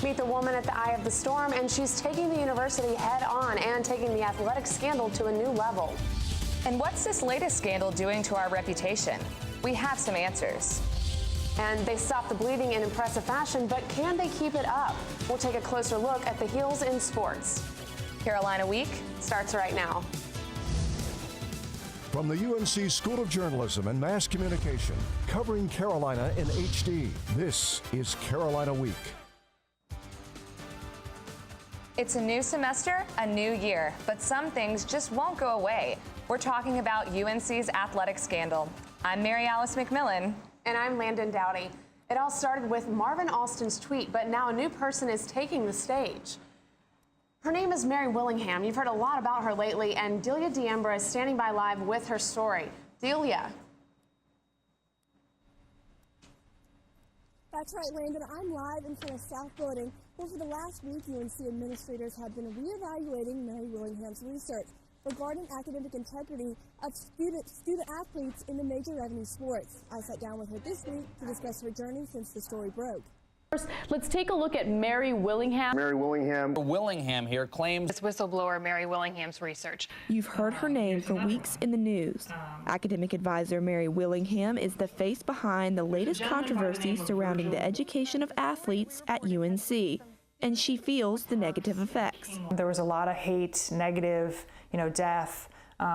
Meet the woman at the eye of the storm, and she's taking the university head on and taking the athletic scandal to a new level. And what's this latest scandal doing to our reputation? We have some answers. And they stopped the bleeding in impressive fashion, but can they keep it up? We'll take a closer look at the heels in sports. Carolina Week starts right now. From the UNC School of Journalism and Mass Communication, covering Carolina in HD, this is Carolina Week. It's a new semester, a new year, but some things just won't go away. We're talking about UNC's athletic scandal. I'm Mary Alice McMillan. And I'm Landon Dowdy. It all started with Marvin Alston's tweet, but now a new person is taking the stage. Her name is Mary Willingham. You've heard a lot about her lately, and Delia D'Ambra is standing by live with her story. Delia. That's right, Landon. I'm live in front of South Building, where for the last week, UNC administrators have been reevaluating Mary Willingham's research regarding academic integrity of student athletes in the major revenue sports. I sat down with her this week to discuss her journey since the story broke. First, let's take a look at Mary Willingham. Mary Willingham. Willingham here claims it's whistleblower Mary Willingham's research. You've heard her name for weeks in the news. Academic advisor Mary Willingham is the face behind the latest controversy surrounding the education of athletes at UNC, and she feels the negative effects. There was a lot of hate, negative, death,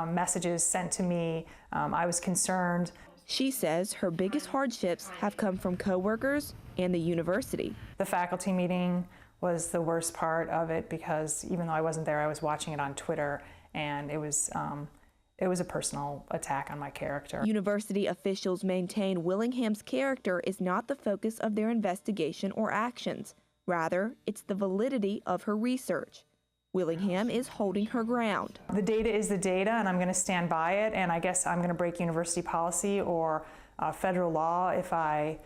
messages sent to me. I was concerned. She says her biggest hardships have come from coworkers and the university. The faculty meeting was the worst part of it because even though I wasn't there, I was watching it on Twitter, and it was a personal attack on my character. University officials maintain Willingham's character is not the focus of their investigation or actions. Rather, it's the validity of her research. Willingham is holding her ground. The data is the data, and I'm going to stand by it, and I guess I'm going to break university policy or federal law if I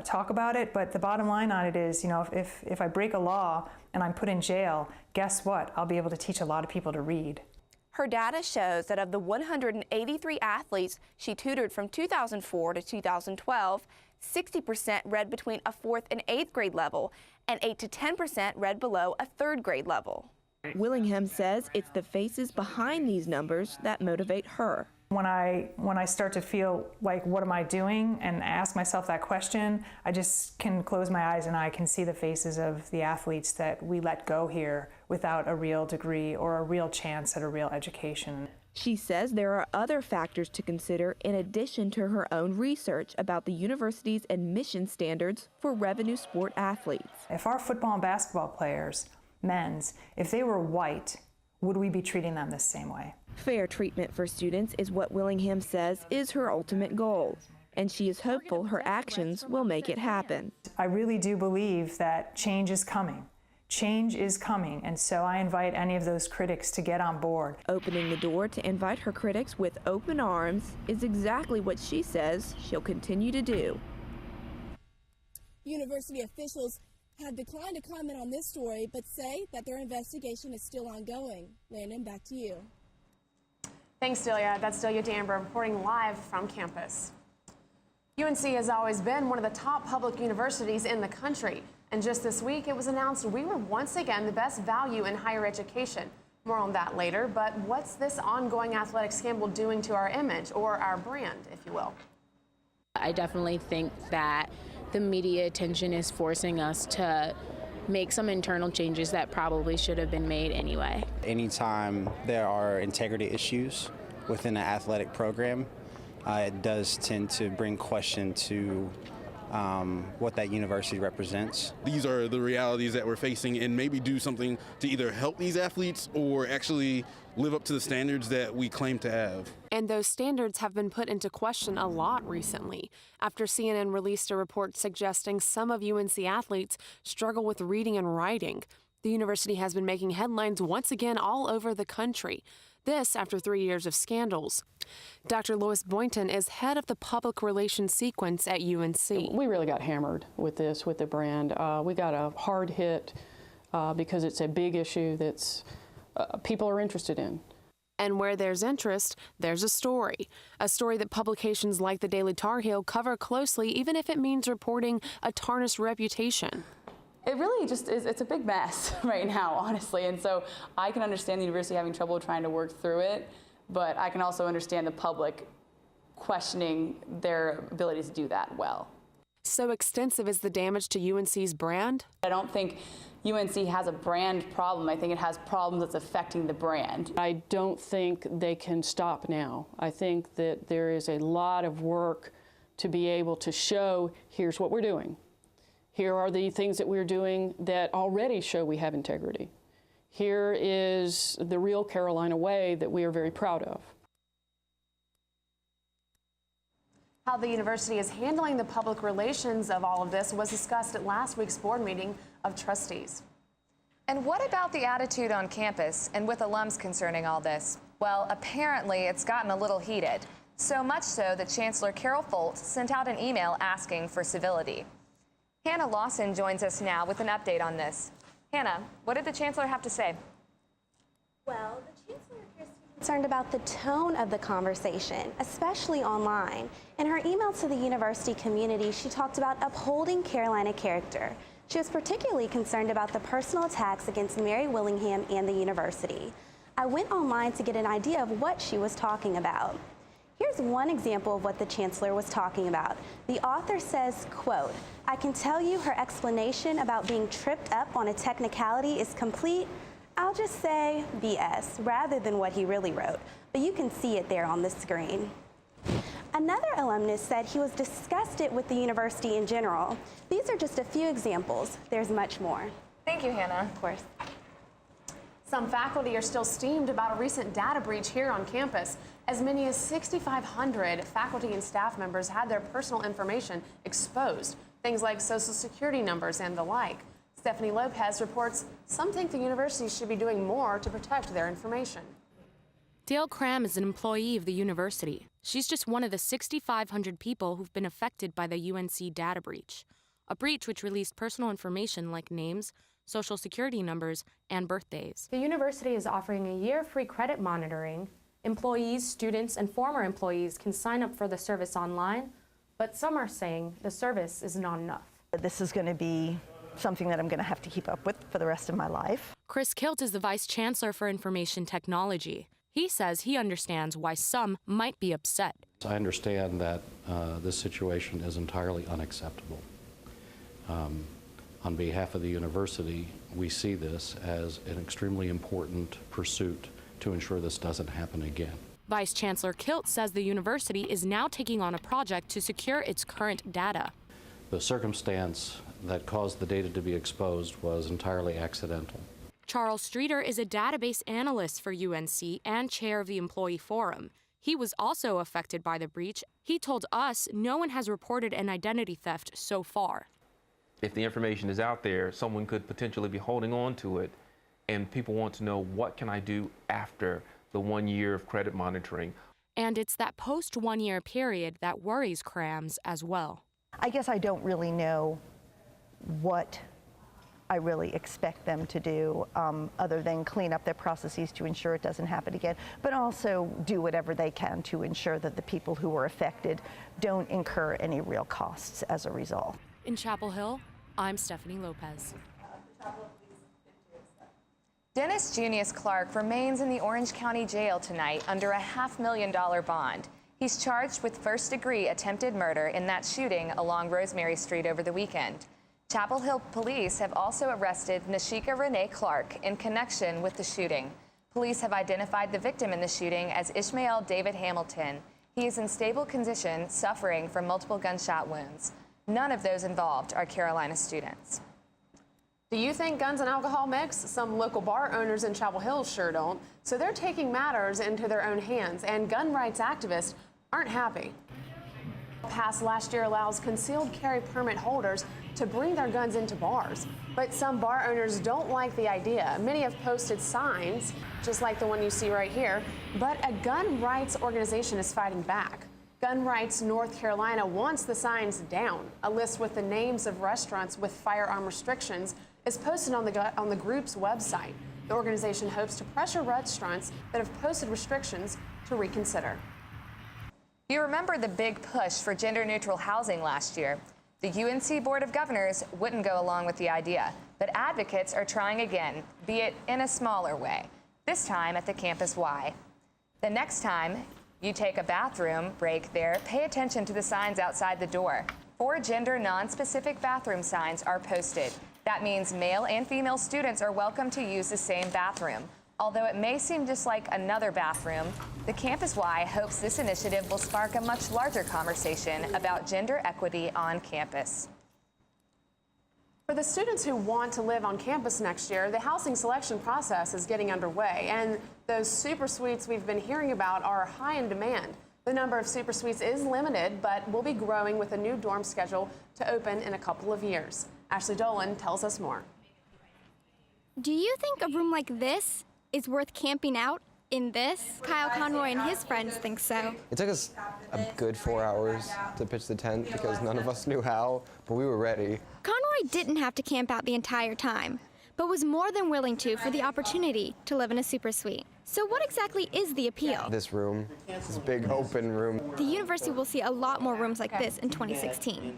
talk about it, but the bottom line on it is, if I break a law and I'm put in jail, guess what? I'll be able to teach a lot of people to read. Her data shows that of the 183 athletes she tutored from 2004 to 2012, 60% read between a 4th and 8th grade level, and 8 to 10% read below a 3rd grade level. Willingham says it's the faces behind these numbers that motivate her. When I start to feel like, what am I doing, and ask myself that question, I just can close my eyes and I can see the faces of the athletes that we let go here without a real degree or a real chance at a real education. She says there are other factors to consider in addition to her own research about the university's admission standards for revenue sport athletes. If our football and basketball players, men's, if they were white, would we be treating them the same way? Fair treatment for students is what Willingham says is her ultimate goal, and she is hopeful her actions will make it happen. I really do believe that change is coming. Change is coming, and so I invite any of those critics to get on board. Opening the door to invite her critics with open arms is exactly what she says she'll continue to do. University officials have declined to comment on this story, but say that their investigation is still ongoing. Landon, back to you. Thanks, Delia. That's Delia D'Ambra reporting live from campus. UNC has always been one of the top public universities in the country. And just this week, it was announced we were once again the best value in higher education. More on that later, but what's this ongoing athletic scandal doing to our image, or our brand, if you will? I definitely think that the media attention is forcing us to make some internal changes that probably should have been made anyway. Anytime there are integrity issues within an athletic program, it does tend to bring question to what that university represents. These are the realities that we're facing, and maybe do something to either help these athletes or actually live up to the standards that we claim to have. And those standards have been put into question a lot recently after CNN released a report suggesting some of UNC athletes struggle with reading and writing. The university has been making headlines once again all over the country. This after 3 years of scandals. Dr. Lois Boynton is head of the public relations sequence at UNC. We really got hammered with this, with the brand. We got a hard hit because it's a big issue that's people are interested in. And where there's interest, there's a story that publications like the Daily Tar Heel cover closely, even if it means reporting a tarnished reputation. It really just is, it's a big mess right now, honestly. And so I can understand the university having trouble trying to work through it, but I can also understand the public questioning their ability to do that well. So extensive is the damage to UNC's brand? I don't think UNC has a brand problem. I think it has problems that's affecting the brand. I don't think they can stop now. I think that there is a lot of work to be able to show, here's what we're doing. Here are the things that we're doing that already show we have integrity. Here is the real Carolina way that we are very proud of. How the university is handling the public relations of all of this was discussed at last week's board meeting of trustees. And what about the attitude on campus and with alums concerning all this? Well, apparently it's gotten a little heated. So much so that Chancellor Carol Folt sent out an email asking for civility. Hannah Lawson joins us now with an update on this. Hannah, what did the Chancellor have to say? Well, the Chancellor appears to be concerned about the tone of the conversation, especially online. In her email to the university community, she talked about upholding Carolina character. She was particularly concerned about the personal attacks against Mary Willingham and the university. I went online to get an idea of what she was talking about. Here's one example of what the Chancellor was talking about. The author says, quote, "I can tell you her explanation about being tripped up on a technicality is complete, I'll just say BS, rather than what he really wrote. But you can see it there on the screen." Another alumnus said he was disgusted with the university in general. These are just a few examples. There's much more. Thank you, Hannah. Of course. Some faculty are still steamed about a recent data breach here on campus. As many as 6,500 faculty and staff members had their personal information exposed, things like social security numbers and the like. Stephanie Lopez reports some think the university should be doing more to protect their information. Dale Cram is an employee of the university. She's just one of the 6,500 people who've been affected by the UNC data breach, a breach which released personal information like names, social security numbers, and birthdays. The university is offering a year of free credit monitoring. Employees, students, and former employees can sign up for the service online, but some are saying the service is not enough. This is going to be something that I'm going to have to keep up with for the rest of my life. Chris Kilt is the Vice Chancellor for Information Technology. He says he understands why some might be upset. I understand that this situation is entirely unacceptable. On behalf of the university, we see this as an extremely important pursuit to ensure this doesn't happen again. Vice Chancellor Kilt says the university is now taking on a project to secure its current data. The circumstance that caused the data to be exposed was entirely accidental. Charles Streeter is a database analyst for UNC and chair of the Employee Forum. He was also affected by the breach. He told us no one has reported an identity theft so far. If the information is out there, someone could potentially be holding on to it, and people want to know, what can I do after the 1 year of credit monitoring? And it's that post 1 year period that worries Crams as well. I guess I don't really know what I really expect them to do other than clean up their processes to ensure it doesn't happen again, but also do whatever they can to ensure that the people who were affected don't incur any real costs as a result. In Chapel Hill, I'm Stephanie Lopez. Dennis Junius Clark remains in the Orange County Jail tonight under a $500,000 bond. He's charged with first-degree attempted murder in that shooting along Rosemary Street over the weekend. Chapel Hill police have also arrested Nashika Renee Clark in connection with the shooting. Police have identified the victim in the shooting as Ishmael David Hamilton. He is in stable condition, suffering from multiple gunshot wounds. None of those involved are Carolina students. Do you think guns and alcohol mix? Some local bar owners in Chapel Hill sure don't. So they're taking matters into their own hands, and gun rights activists aren't happy. Passed last year allows concealed carry permit holders to bring their guns into bars. But some bar owners don't like the idea. Many have posted signs, just like the one you see right here, but a gun rights organization is fighting back. Gun Rights North Carolina wants the signs down. A list with the names of restaurants with firearm restrictions is posted on the group's website. The organization hopes to pressure restaurants that have posted restrictions to reconsider. You remember the big push for gender-neutral housing last year. The UNC Board of Governors wouldn't go along with the idea, but advocates are trying again, be it in a smaller way, this time at the Campus Y. The next time you take a bathroom break there, pay attention to the signs outside the door. 4 gender non-specific bathroom signs are posted. That means male and female students are welcome to use the same bathroom. Although it may seem just like another bathroom, the Campus Y hopes this initiative will spark a much larger conversation about gender equity on campus. For the students who want to live on campus next year, the housing selection process is getting underway, and those super suites we've been hearing about are high in demand. The number of super suites is limited, but will be growing with a new dorm schedule to open in a couple of years. Ashley Dolan tells us more. Do you think a room like this is worth camping out in this? Kyle Conroy and his friends think so. It took us a good 4 hours to pitch the tent because none of us knew how, but we were ready. Conroy didn't have to camp out the entire time, but was more than willing to for the opportunity to live in a super suite. So what exactly is the appeal? This room, this big open room. The university will see a lot more rooms like this in 2016.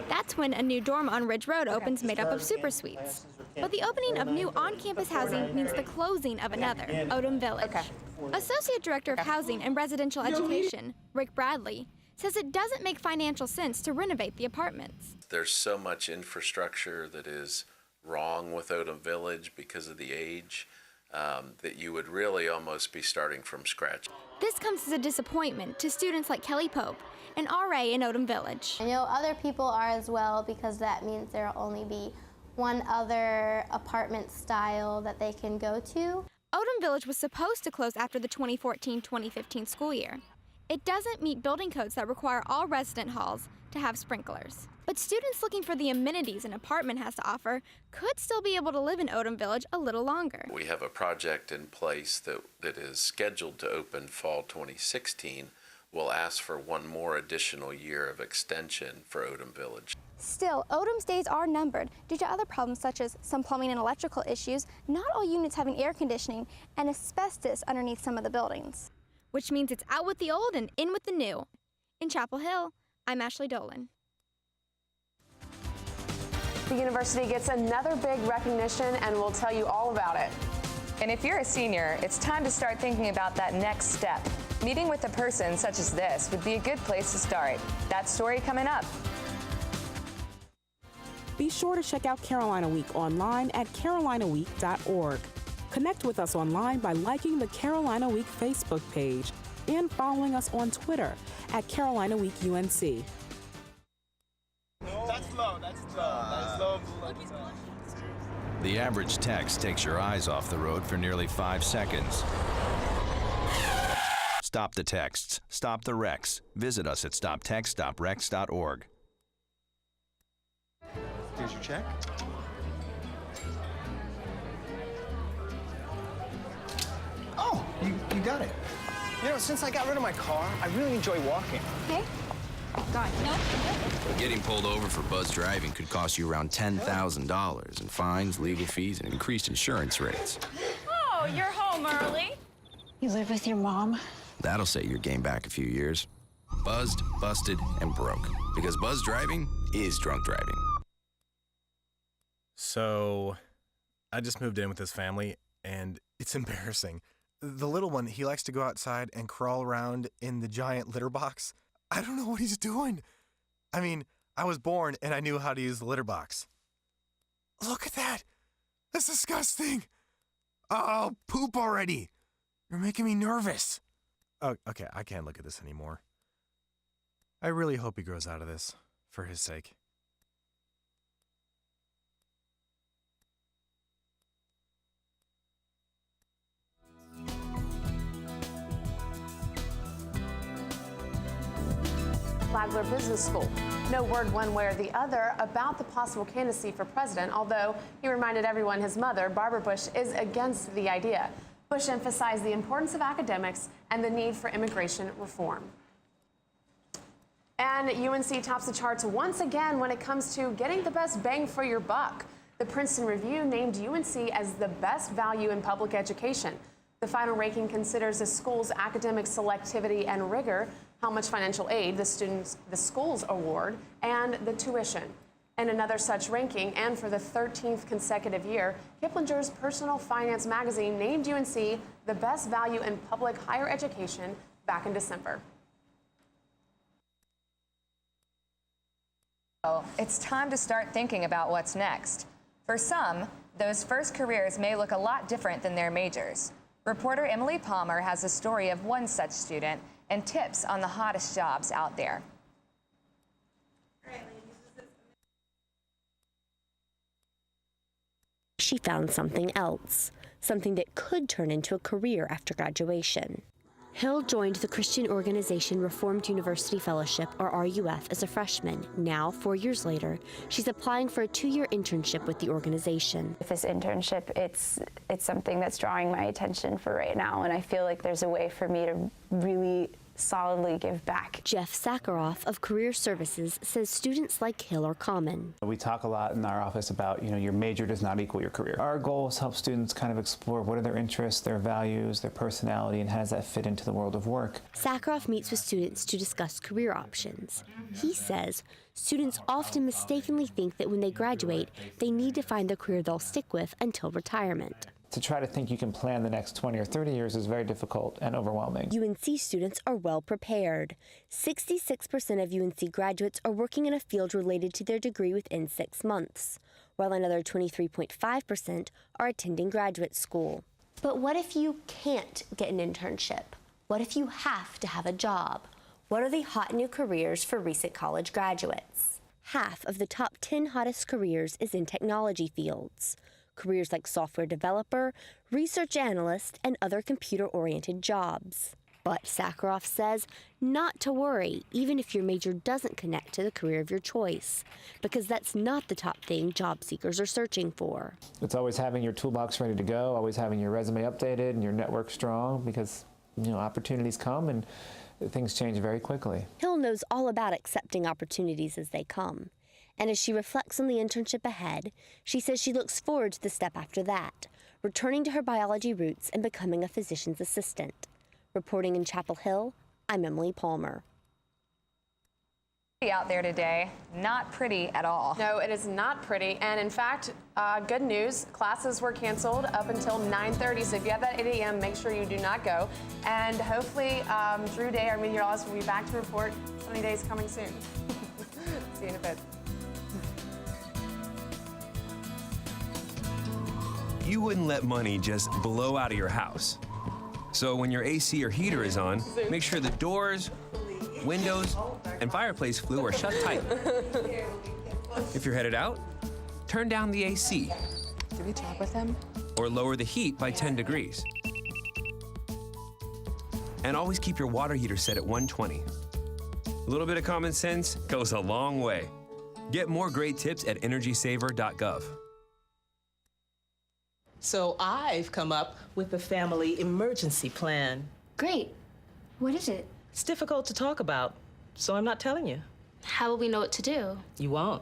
That's when a new dorm on Ridge Road opens made up of super suites. But the opening of new on-campus housing means the closing of another, Odom Village. Associate Director of Housing and Residential Education, Rick Bradley, says it doesn't make financial sense to renovate the apartments. There's so much infrastructure that is wrong with Odom Village because of the age that you would really almost be starting from scratch. This comes as a disappointment to students like Kelly Pope, an RA in Odom Village. I know other people are as well, because that means there'll only be one other apartment style that they can go to. Odom Village was supposed to close after the 2014-2015 school year. It doesn't meet building codes that require all resident halls to have sprinklers. But students looking for the amenities an apartment has to offer could still be able to live in Odom Village a little longer. We have a project in place that is scheduled to open fall 2016. We'll ask for one more additional year of extension for Odom Village. Still, Odom's days are numbered due to other problems such as some plumbing and electrical issues, not all units having air conditioning, and asbestos underneath some of the buildings. Which means it's out with the old and in with the new. In Chapel Hill, I'm Ashley Dolan. The university gets another big recognition, and we'll tell you all about it. And if you're a senior, it's time to start thinking about that next step. Meeting with a person such as this would be a good place to start. That story coming up. Be sure to check out Carolina Week online at carolinaweek.org. Connect with us online by liking the Carolina Week Facebook page and following us on Twitter at Carolina Week UNC. That's low, that's low. The average text takes your eyes off the road for nearly 5 seconds. Stop the texts. Stop the wrecks. Visit us at stoptextsstopwrecks.org. Here's your check. Oh, you got it. You know, since I got rid of my car, I really enjoy walking. Okay. God, no. Getting pulled over for buzz driving could cost you around $10,000 in fines, legal fees, and increased insurance rates. Oh, you're home early. You live with your mom? That'll set your game back a few years. Buzzed, busted, and broke. Because buzz driving is drunk driving. So, I just moved in with this family, and it's embarrassing. The little one, he likes to go outside and crawl around in the giant litter box. I don't know what he's doing. I mean, I was born and I knew how to use the litter box. Look at that. That's disgusting. Oh, poop already. You're making me nervous. Oh, okay, I can't look at this anymore. I really hope he grows out of this, for his sake. Flagler Business School. No word one way or the other about the possible candidacy for president, although he reminded everyone his mother, Barbara Bush, is against the idea. Bush emphasized the importance of academics and the need for immigration reform. And UNC tops the charts once again when it comes to getting the best bang for your buck. The Princeton Review named UNC as the best value in public education. The final ranking considers the school's academic selectivity and rigor. how much financial aid the schools award, and the tuition. In another such ranking, and for the 13th consecutive year, Kiplinger's Personal Finance magazine named UNC the best value in public higher education back in December. It's time to start thinking about what's next. For some, those first careers may look a lot different than their majors. Reporter Emily Palmer has a story of one such student and tips on the hottest jobs out there. She found something else, something that could turn into a career after graduation. Hill joined the Christian organization Reformed University Fellowship, or RUF, as a freshman. Now, 4 years later, she's applying for a 2-year internship with the organization. With this internship, it's something that's drawing my attention for right now, and I feel like there's a way for me to really solidly give back. Jeff Sakharoff of Career Services says students like Hill are common. We talk a lot in our office about, your major does not equal your career. Our goal is to help students kind of explore what are their interests, their values, their personality, and how does that fit into the world of work. Sakharoff meets with students to discuss career options. He says students often mistakenly think that when they graduate, they need to find the career they'll stick with until retirement. To try to think you can plan the next 20 or 30 years is very difficult and overwhelming. UNC students are well prepared. 66% of UNC graduates are working in a field related to their degree within 6 months, while another 23.5% are attending graduate school. But what if you can't get an internship? What if you have to have a job? What are the hot new careers for recent college graduates? Half of the top 10 hottest careers is in technology fields. Careers like software developer, research analyst, and other computer-oriented jobs. But Sakharoff says not to worry, even if your major doesn't connect to the career of your choice, because that's not the top thing job seekers are searching for. It's always having your toolbox ready to go, always having your resume updated and your network strong, because opportunities come and things change very quickly. Hill knows all about accepting opportunities as they come. And as she reflects on the internship ahead, she says she looks forward to the step after that, returning to her biology roots and becoming a physician's assistant. Reporting in Chapel Hill, I'm Emily Palmer. Out there today, not pretty at all. No, it is not pretty. And in fact, good news, classes were canceled up until 9:30. So if you have that 8 a.m., make sure you do not go. And hopefully, Drew Day, our meteorologist, will be back to report sunny days coming soon. See you in a bit. You wouldn't let money just blow out of your house. So when your AC or heater is on, make sure the doors, windows, and fireplace flue are shut tight. If you're headed out, turn down the AC. Did we talk with them? Or lower the heat by 10 degrees. And always keep your water heater set at 120. A little bit of common sense goes a long way. Get more great tips at energysaver.gov. So I've come up with a family emergency plan. Great. What is it? It's difficult to talk about, so I'm not telling you. How will we know what to do? You won't.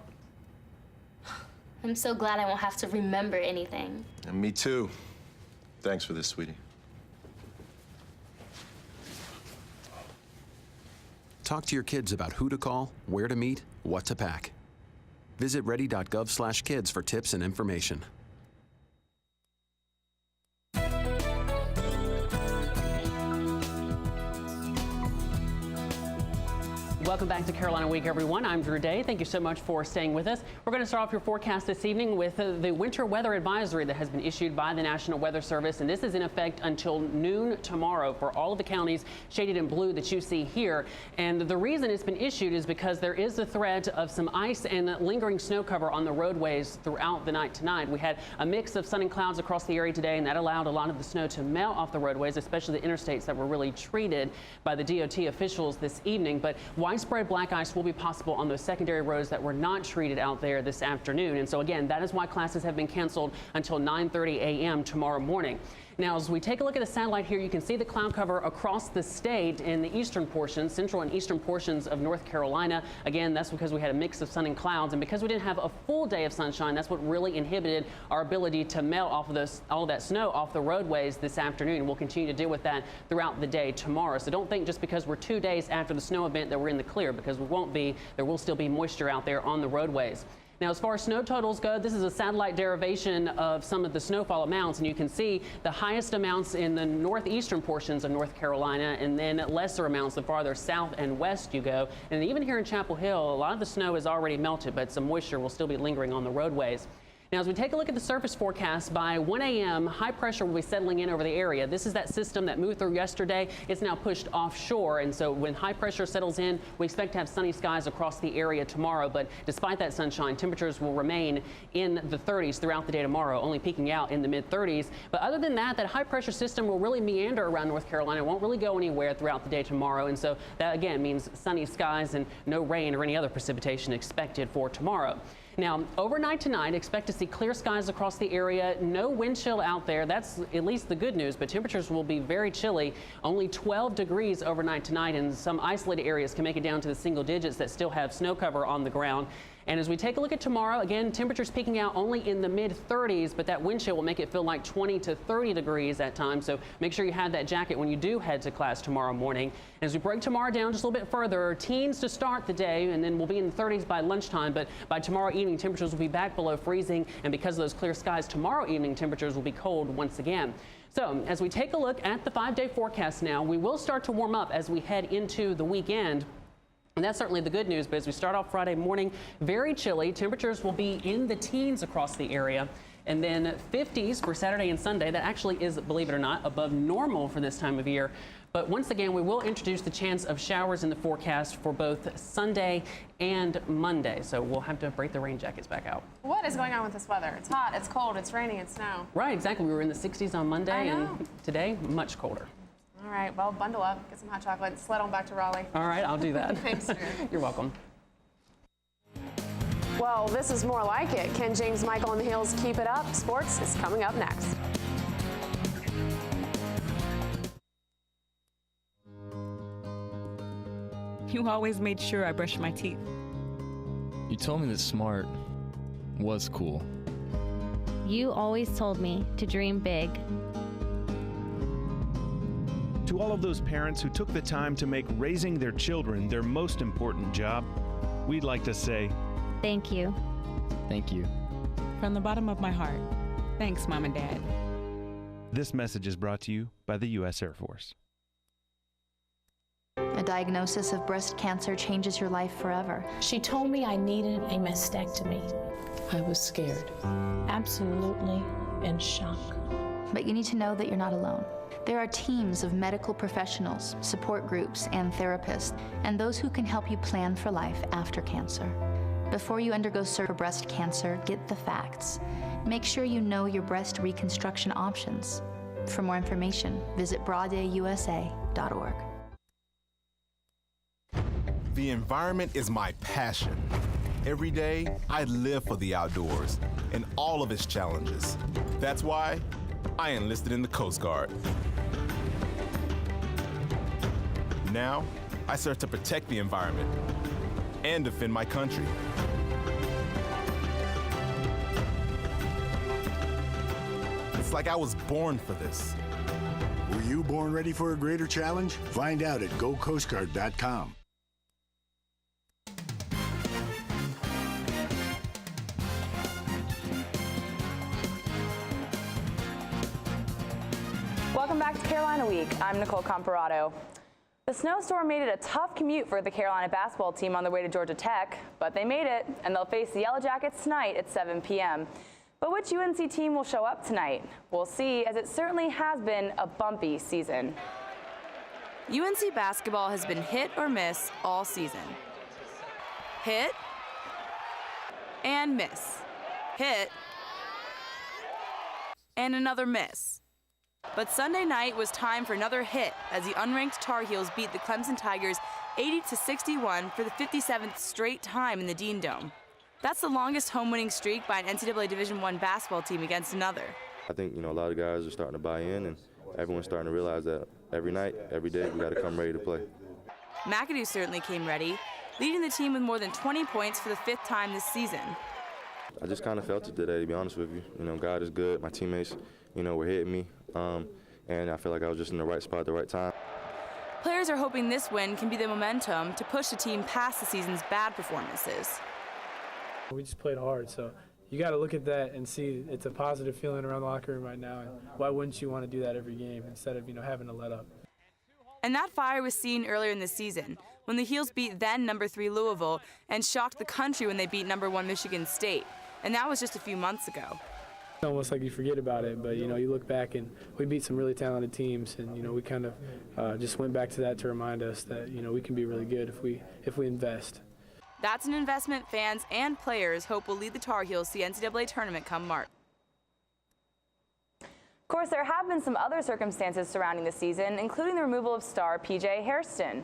I'm so glad I won't have to remember anything. And me too. Thanks for this, sweetie. Talk to your kids about who to call, where to meet, what to pack. Visit ready.gov/kids for tips and information. Welcome back to Carolina Week, everyone. I'm Drew Day. Thank you so much for staying with us. We're going to start off your forecast this evening with the winter weather advisory that has been issued by the National Weather Service, and this is in effect until noon tomorrow for all of the counties shaded in blue that you see here. And the reason it's been issued is because there is the threat of some ice and lingering snow cover on the roadways throughout the night tonight. We had a mix of sun and clouds across the area today, and that allowed a lot of the snow to melt off the roadways, especially the interstates that were really treated by the DOT officials this evening. But widespread black ice will be possible on those secondary roads that were not treated out there this afternoon. And so again, that is why classes have been canceled until 9:30 a.m. tomorrow morning. Now, as we take a look at the satellite here, you can see the cloud cover across the state in the eastern portions, central and eastern portions of North Carolina. Again, that's because we had a mix of sun and clouds, and because we didn't have a full day of sunshine, that's what really inhibited our ability to melt off of all that snow off the roadways this afternoon. We'll continue to deal with that throughout the day tomorrow. So don't think just because we're 2 days after the snow event that we're in the clear, because we won't be. There will still be moisture out there on the roadways. Now, as far as snow totals go, this is a satellite derivation of some of the snowfall amounts, and you can see the highest amounts in the northeastern portions of North Carolina, and then lesser amounts the farther south and west you go. And even here in Chapel Hill, a lot of the snow is already melted, but some moisture will still be lingering on the roadways. Now, as we take a look at the surface forecast, by 1 a.m., high pressure will be settling in over the area. This is that system that moved through yesterday. It's now pushed offshore, and so when high pressure settles in, we expect to have sunny skies across the area tomorrow. But despite that sunshine, temperatures will remain in the 30s throughout the day tomorrow, only peaking out in the mid-30s. But other than that, that high pressure system will really meander around North Carolina. It won't really go anywhere throughout the day tomorrow, and so that again means sunny skies and no rain or any other precipitation expected for tomorrow. Now, overnight tonight, expect to see clear skies across the area. No wind chill out there. That's at least the good news, but temperatures will be very chilly. Only 12 degrees overnight tonight, and some isolated areas can make it down to the single digits that still have snow cover on the ground. And as we take a look at tomorrow, again, temperatures peaking out only in the mid-30s, but that wind chill will make it feel like 20 to 30 degrees at times. So make sure you have that jacket when you do head to class tomorrow morning. And as we break tomorrow down just a little bit further, teens to start the day, and then we'll be in the 30s by lunchtime. But by tomorrow evening, temperatures will be back below freezing. And because of those clear skies, tomorrow evening temperatures will be cold once again. So as we take a look at the 5-day forecast now, we will start to warm up as we head into the weekend. And that's certainly the good news, but as we start off Friday morning, very chilly. Temperatures will be in the teens across the area. And then 50s for Saturday and Sunday. That actually is, believe it or not, above normal for this time of year. But once again, we will introduce the chance of showers in the forecast for both Sunday and Monday. So we'll have to break the rain jackets back out. What is going on with this weather? It's hot, it's cold, it's raining, it's snow. Right, exactly. We were in the 60s on Monday, and today, much colder. All right, well, bundle up, get some hot chocolate, sled on back to Raleigh. All right, I'll do that. Thanks, Drew. You're welcome. Well, this is more like it. Can James Michael and the Hills keep it up? Sports is coming up next. You always made sure I brushed my teeth. You told me that smart was cool. You always told me to dream big. To all of those parents who took the time to make raising their children their most important job, we'd like to say, thank you. Thank you. From the bottom of my heart, thanks, Mom and Dad. This message is brought to you by the U.S. Air Force. A diagnosis of breast cancer changes your life forever. She told me I needed a mastectomy. I was scared, absolutely in shock. But you need to know that you're not alone. There are teams of medical professionals, support groups, and therapists, and those who can help you plan for life after cancer. Before you undergo surgery for breast cancer, get the facts. Make sure you know your breast reconstruction options. For more information, visit broaddayusa.org. The environment is my passion. Every day, I live for the outdoors and all of its challenges. That's why I enlisted in the Coast Guard. Now, I serve to protect the environment and defend my country. It's like I was born for this. Were you born ready for a greater challenge? Find out at GoCoastGuard.com. Welcome back to Carolina Week. I'm Nicole Comparato. The snowstorm made it a tough commute for the Carolina basketball team on their way to Georgia Tech, but they made it, and they'll face the Yellow Jackets tonight at 7 p.m. But which UNC team will show up tonight? We'll see, as it certainly has been a bumpy season. UNC basketball has been hit or miss all season. Hit and miss. Hit and another miss. But Sunday night was time for another hit as the unranked Tar Heels beat the Clemson Tigers 80-61 for the 57th straight time in the Dean Dome. That's the longest home winning streak by an NCAA Division I basketball team against another. I think, a lot of guys are starting to buy in, and everyone's starting to realize that every night, every day, we got to come ready to play. McAdoo certainly came ready, leading the team with more than 20 points for the 5th time this season. I just kind of felt it today, to be honest with you. God is good. My teammates, were hitting me, and I feel like I was just in the right spot at the right time. Players are hoping this win can be the momentum to push the team past the season's bad performances. We just played hard, so you got to look at that and see it's a positive feeling around the locker room right now. And why wouldn't you want to do that every game instead of having to let up? And that fire was seen earlier in the season when the Heels beat then number 3 Louisville and shocked the country when they beat number 1 Michigan State. And that was just a few months ago. It's almost like you forget about it, but you look back and we beat some really talented teams, and we kind of just went back to that to remind us that we can be really good if we invest. That's an investment fans and players hope will lead the Tar Heels to the NCAA tournament come March. Of course, there have been some other circumstances surrounding the season, including the removal of star P.J. Hairston.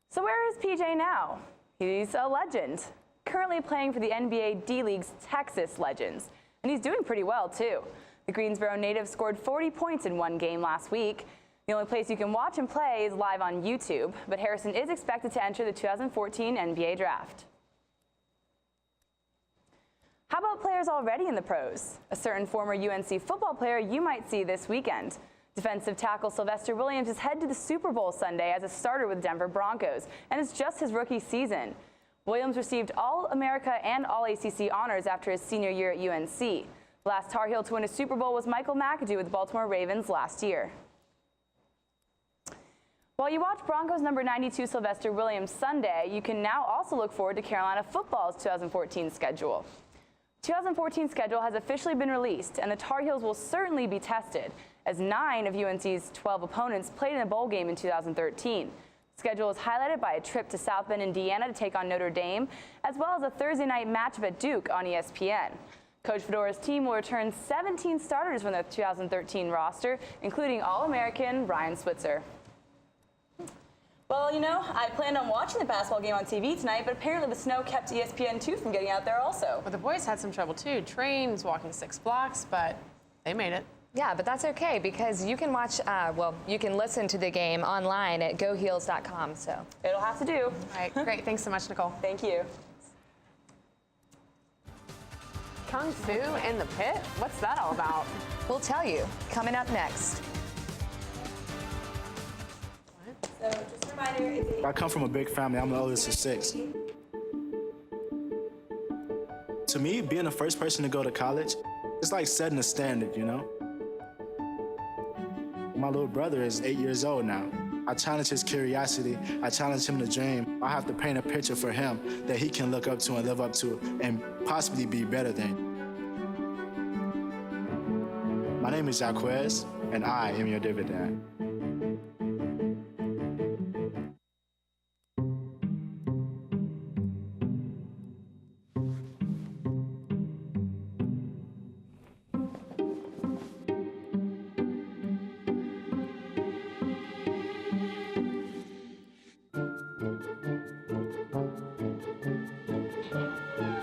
So where is P.J. now? He's a legend, currently playing for the NBA D-League's Texas Legends, and he's doing pretty well too. The Greensboro native scored 40 points in one game last week. The only place you can watch him play is live on YouTube, but Harrison is expected to enter the 2014 NBA Draft. How about players already in the pros? A certain former UNC football player you might see this weekend. Defensive tackle Sylvester Williams is headed to the Super Bowl Sunday as a starter with Denver Broncos, and it's just his rookie season. Williams received All-America and All-ACC honors after his senior year at UNC. The last Tar Heel to win a Super Bowl was Michael McAdoo with the Baltimore Ravens last year. While you watch Broncos number 92 Sylvester Williams Sunday, you can now also look forward to Carolina football's 2014 schedule. 2014 schedule has officially been released, and the Tar Heels will certainly be tested, as 9 of UNC's 12 opponents played in a bowl game in 2013. The schedule is highlighted by a trip to South Bend, Indiana to take on Notre Dame, as well as a Thursday night matchup at Duke on ESPN. Coach Fedora's team will return 17 starters from the 2013 roster, including All-American Ryan Switzer. Well, I planned on watching the basketball game on TV tonight, but apparently the snow kept ESPN2 from getting out there also. Well, the boys had some trouble too. Trains, walking 6 blocks, but they made it. Yeah, but that's okay because you can watch, you can listen to the game online at goheels.com, so. It'll have to do. All right, great. Thanks so much, Nicole. Thank you. Kung Fu in the Pit? What's that all about? We'll tell you, coming up next. So just a reminder, I come from a big family. I'm the oldest of 6. To me, being the first person to go to college, it's like setting a standard, My little brother is 8 years old now. I challenge his curiosity. I challenge him to dream. I have to paint a picture for him that he can look up to and live up to and possibly be better than. My name is Jaquez, and I am your dividend.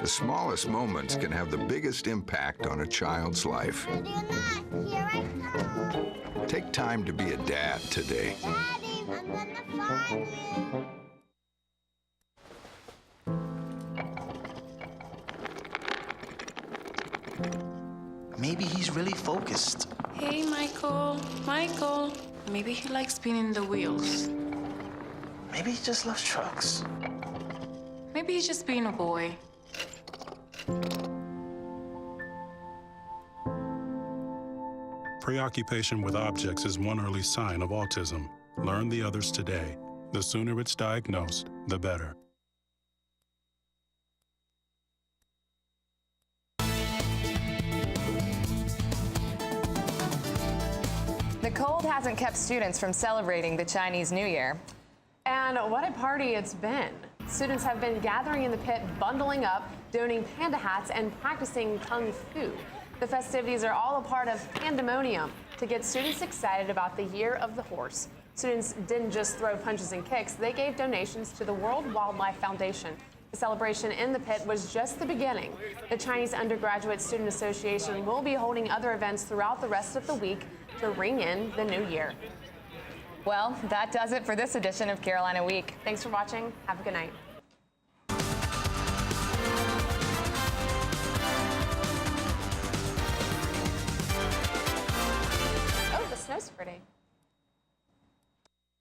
The smallest moments can have the biggest impact on a child's life. Take time to be a dad today. Daddy, I'm gonna find you. Maybe he's really focused. Hey, Michael. Michael. Maybe he likes spinning the wheels. Maybe he just loves trucks. Maybe he's just being a boy. Preoccupation with objects is one early sign of autism. Learn the others today. The sooner it's diagnosed, the better. The cold hasn't kept students from celebrating the Chinese New Year. And what a party it's been. Students have been gathering in the pit, bundling up, donning panda hats, and practicing Kung Fu. The festivities are all a part of Pandemonium to get students excited about the Year of the Horse. Students didn't just throw punches and kicks, they gave donations to the World Wildlife Foundation. The celebration in the pit was just the beginning. The Chinese Undergraduate Student Association will be holding other events throughout the rest of the week to ring in the new year. Well, that does it for this edition of Carolina Week. Thanks for watching. Have a good night. Oh, the snow's pretty.